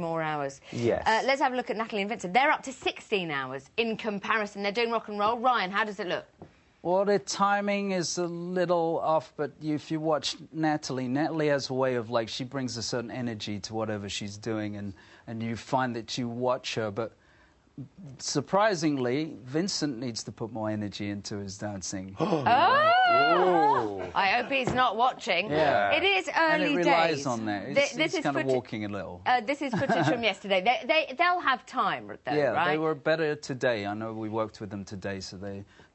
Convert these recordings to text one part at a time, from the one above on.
more hours. Yes. Let's have a look at Natalie and Vincent. They're up to 16 hours in comparison. They're doing rock and roll. Ryan, how does it look? Well, the timing is a little off, but if you watch Natalie has a way of, like, she brings a certain energy to whatever she's doing, and you find that you watch her, but surprisingly, Vincent needs to put more energy into his dancing. Oh! I hope he's not watching. Yeah. It is early days. And it relies on that. This is kind of walking a little. This is footage from yesterday. They'll have time, though, yeah, right? they were better today. I know we worked with them today, so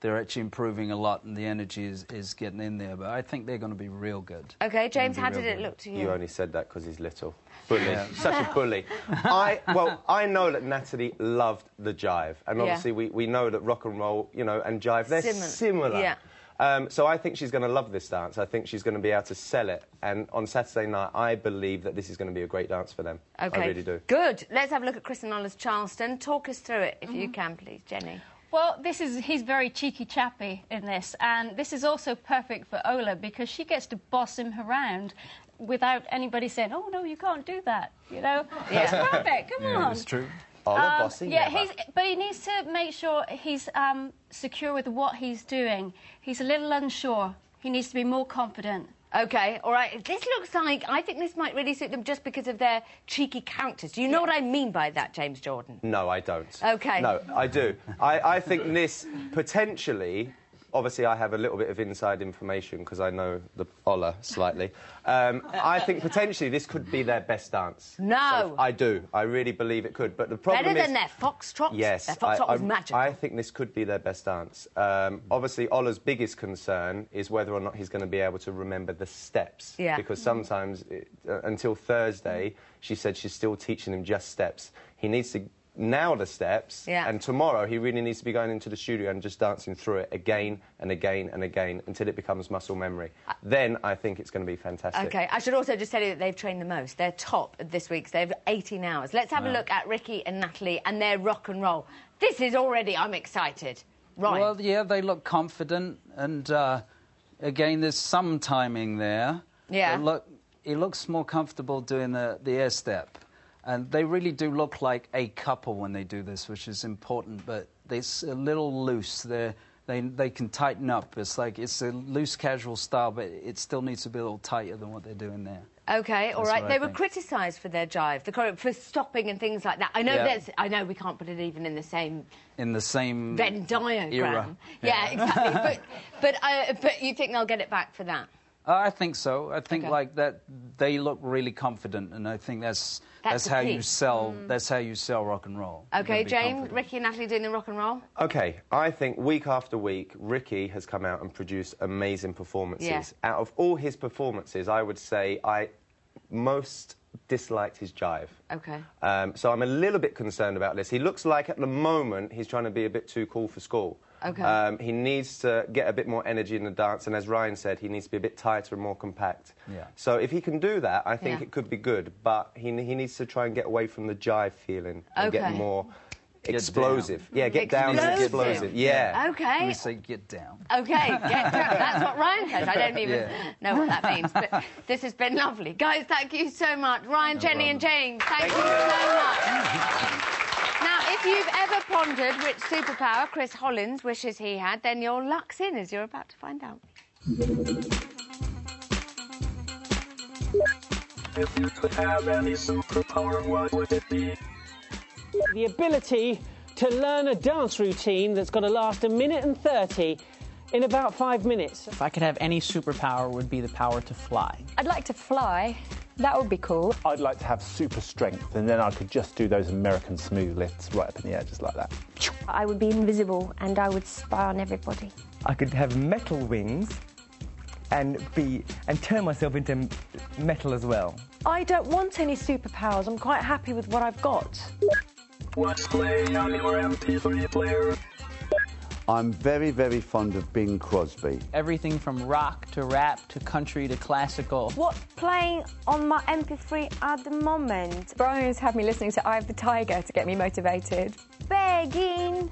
they're actually improving a lot, and the energy is getting in there. But I think they're going to be real good. OK, James, how did it look to you? You only said that because he's little. Bully. Yeah. Such a bully. I know that Natalie loved the jive, and obviously we know that rock and roll, you know, and jive, they're similar. Yeah. So I think she's going to love this dance. I think she's going to be able to sell it. And on Saturday night, I believe that this is going to be a great dance for them. OK. I really do. Good. Let's have a look at Chris and Ola's Charleston. Talk us through it, if you can, please, Jenny. Well, he's very cheeky chappy in this, and this is also perfect for Ola because she gets to boss him around without anybody saying, oh, no, you can't do that, you know? Yeah. It's perfect, come on. It's true. Ola bossy, yeah, but he needs to make sure he's secure with what he's doing. He's a little unsure. He needs to be more confident. OK, all right. This looks like... I think this might really suit them just because of their cheeky characters. Do you know what I mean by that, James Jordan? No, I don't. OK. No, I do. I think this, potentially... Obviously, I have a little bit of inside information because I know the Ola slightly. I think potentially this could be their best dance. No. So I do. I really believe it could. But the problem Better is... than their foxtrot? Yes. Their foxtrot was magical. I think this could be their best dance. Obviously, Ola's biggest concern is whether or not he's going to be able to remember the steps. Yeah. Because sometimes, until Thursday, she said she's still teaching him just steps. He needs to nail the steps, and tomorrow he really needs to be going into the studio and just dancing through it again and again and again until it becomes muscle memory. Then I think it's going to be fantastic. OK, I should also just tell you that they've trained the most. They're top this week, so they have 18 hours. Let's have a look at Ricky and Natalie and their rock and roll. This is already... I'm excited. Right. Well, yeah, they look confident, and again, there's some timing there. Yeah. It looks more comfortable doing the air step. And they really do look like a couple when they do this, which is important, but it's a little loose. They can tighten up. It's like it's a loose, casual style, but it still needs to be a little tighter than what they're doing there. OK, all right. They were criticised for their jive, for stopping and things like that. I know I know we can't put it even in the same... In the same... Venn diagram. Era. Yeah, exactly. but you think they'll get it back for that? I think so. I think like that they look really confident, and I think that's how you sell. That's how you sell rock and roll. OK, James, Ricky and Natalie doing the rock and roll. OK, I think week after week, Ricky has come out and produced amazing performances. Yeah. Out of all his performances, I would say I most disliked his jive. OK. So I'm a little bit concerned about this. He looks like at the moment he's trying to be a bit too cool for school. OK. He needs to get a bit more energy in the dance, and as Ryan said, he needs to be a bit tighter and more compact. Yeah. So if he can do that, I think it could be good, but he needs to try and get away from the jive feeling and get more explosive. Get get down and explosive. Yeah. OK. We say get down. OK, get down. That's what Ryan says. I don't even know what that means, but this has been lovely. Guys, thank you so much. Ryan, Jenny and James, thank you so much. Now, if you've ever pondered which superpower Chris Hollins wishes he had, then your luck's in, as you're about to find out. If you could have any superpower, what would it be? The ability to learn a dance routine that's got to last 1:30 in about 5 minutes. If I could have any superpower, it would be the power to fly. I'd like to fly. That would be cool. I'd like to have super strength, and then I could just do those American smooth lifts right up in the air, just like that. I would be invisible and I would spy on everybody. I could have metal wings and turn myself into metal as well. I don't want any superpowers. I'm quite happy with what I've got. What's playing on your MP3 player? I'm very, very fond of Bing Crosby. Everything from rock to rap to country to classical. What's playing on my MP3 at the moment? Brian's had me listening to Eye of the Tiger to get me motivated. Begging.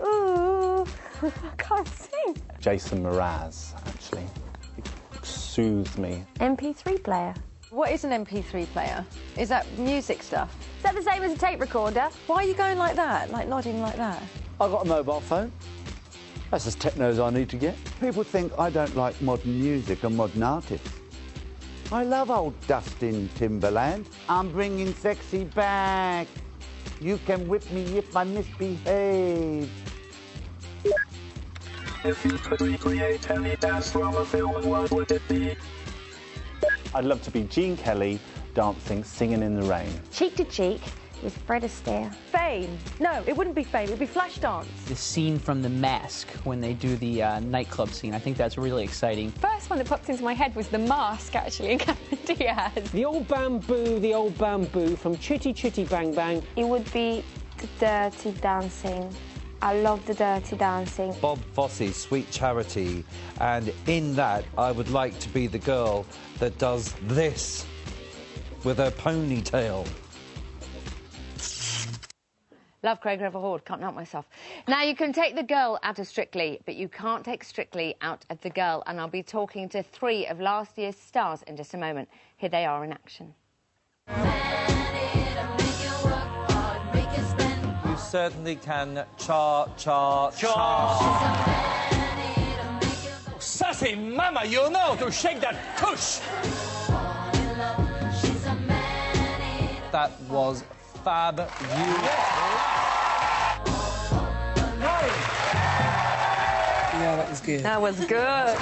Ooh. I can't sing. Jason Mraz, actually. It soothes me. MP3 player. What is an MP3 player? Is that music stuff? Is that the same as a tape recorder? Why are you going like that, like nodding like that? I've got a mobile phone. That's as techno as I need to get. People think I don't like modern music and modern artists. I love old Dustin Timberland. I'm bringing sexy back. You can whip me if I misbehave. If you could recreate any dance from a film, what would it be? I'd love to be Gene Kelly dancing Singing in the Rain. Cheek to Cheek with Fred Astaire. Fame. No, it wouldn't be Fame. It would be Flashdance. The scene from The Mask when they do the nightclub scene. I think that's really exciting. First one that popped into my head was The Mask, actually, in Cameron Diaz. The old bamboo from Chitty Chitty Bang Bang. It would be the Dirty Dancing. I love the Dirty Dancing. Bob Fosse's Sweet Charity, and in that I would like to be the girl that does this with her ponytail. Love Craig Revel-Horde, can't help myself. Now, you can take the girl out of Strictly, but you can't take Strictly out of the girl, and I'll be talking to 3 of last year's stars in just a moment. Here they are in action. You certainly can cha. Sassy mama, you know to shake that tush! That was fab. Yeah, that was good. That was good.